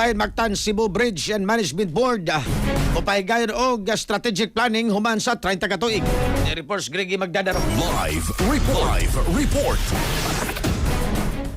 Mactan Cebu Bridge and Management Board upahigayon og strategic planning human sa 30 ka tuig. Ni reports Gregi Magdadaro. Live report.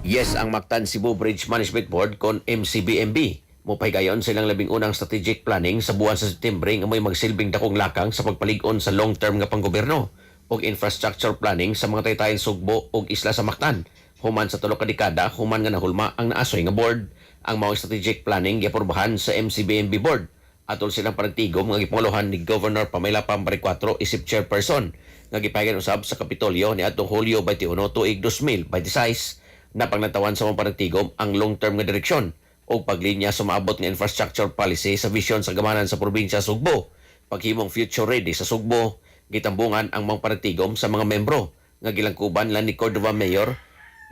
Yes, ang Mactan Cebu Bridge Management Board kon MCBMB mopahigayon silang labing unang strategic planning sa buwan sa Setyembre nga may magsilbing dakong lakang sa pagpalig-on sa long-term nga panggobyerno ug infrastructure planning sa mga taytayang sugbo ug isla sa Mactan. Human sa tulo ka dekada, human nga nahulma ang naasoy nga board. Ang mga strategic planning giaprubahan sa MCBMB board. Atol silang panagtigom nga gipanguluhan ni Governor Pamela Pambari 4 isip chairperson nga gipahigayon usab sa Kapitolyo ni atong Hulyo 21 tuig 2026 na pagnatawan sa mga panagtigom ang long-term nga direksyon o paglinya sa maabot nga infrastructure policy sa vision sa gamanan sa probinsya Sugbo. Paghimong future ready sa Sugbo, gitambungan ang mga panagtigom sa mga membro nga gilangkuban lang ni Cordova Mayor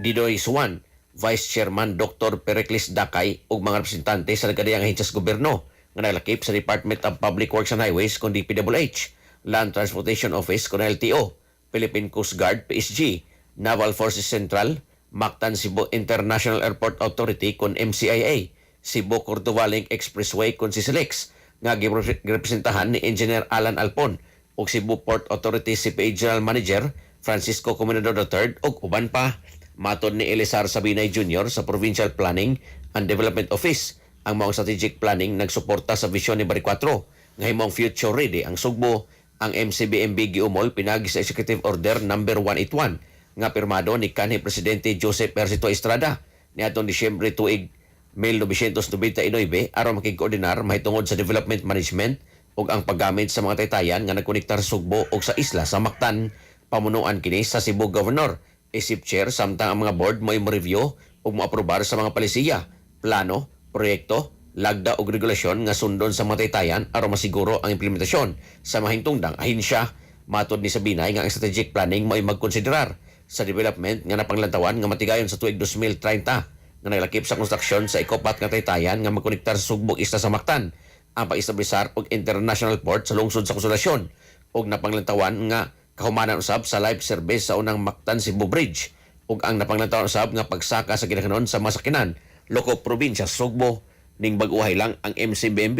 Didoy Suwan, Vice Chairman Dr. Pericles Dakay ug mga representante sa nagkadiyang ahensya sa gobyerno nga naglakip sa Department of Public Works and Highways kon DPWH, Land Transportation Office kon LTO, Philippine Coast Guard PSG, Naval Forces Central, Mactan Cebu International Airport Authority kon MCIA, Cebu Cordova Link Expressway kon CCLEX nga girepresentahan ni Engineer Alan Alpon ug Cebu Port Authority CPA General Manager Francisco Comunidor III ug uban pa. Matod ni Elizar Sabinay Jr. sa Provincial Planning and Development Office, ang mga strategic planning nagsuporta sa visyon ni Bari 4 nga himong future ready ang Sugbo. Ang MCBMB giumol pinagi sa Executive Order No. 181 nga pirmado ni kanhi Presidente Joseph Ercito Estrada niadtong Disyembre tuig 1999 aron makikoordinar mahitungod sa development management ug ang paggamit sa mga taytayan nga nagkonektar sa Sugbo ug sa isla sa Mactan. Pamunuan kini sa Cebu Governor isip chair samtang ang mga board may review ug moaprobar sa mga palisiya, plano, proyekto, lagda ug regulasyon nga sundon sa mga taytayan aron masiguro ang implementasyon sa mga hingtungdang ahensya. Matod ni Sabinay nga ang strategic planning mo'y magkonsiderar sa development nga napanglantawan nga matigayon sa tuig 2030 nga naglakip sa konstruksyon sa ikopat nga taytayan nga magkonektar sa Sugbog isla sa Mactan, ang pag-establisar og international port sa lungsod sa Konsolasyon ug napanglantawan nga kahumanan usab sa live service sa unang Mactan Cebu Bridge ug ang napanglantawan usab nga pagsaka sa kinahanglan sa masakinan loko probinsya Sugbo. Ning bag-uhay lang ang MCBMB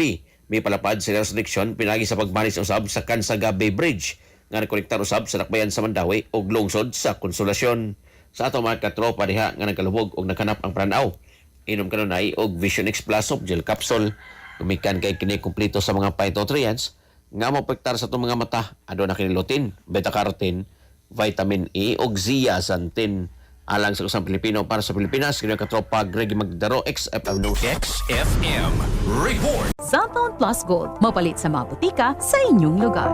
may palapad sa jurisdiction pinagi sa pagmanis usab sa Kansaga Bay Bridge nga nakonektar usab sa Dakbayan sa Mandawi ug lungsod sa Konsolasyon. Sa ato mga katropa diha nga nagkalubog ug naghanap ang pranaw, inom kanunay og Vision X Plus of gel capsule gumikan kay kini kumpleto sa mga phytonutrients nga mapektar sa itong mga mata. Aduna kini lutein, beta-carotene, vitamin E ug zeaxanthin. Alang sa kusang Pilipino para sa Pilipinas, kini katropa Gregi Magdaro, XFM News. XFM report. Cellphone Plus Gold, mapalit sa mga butika sa inyong lugar.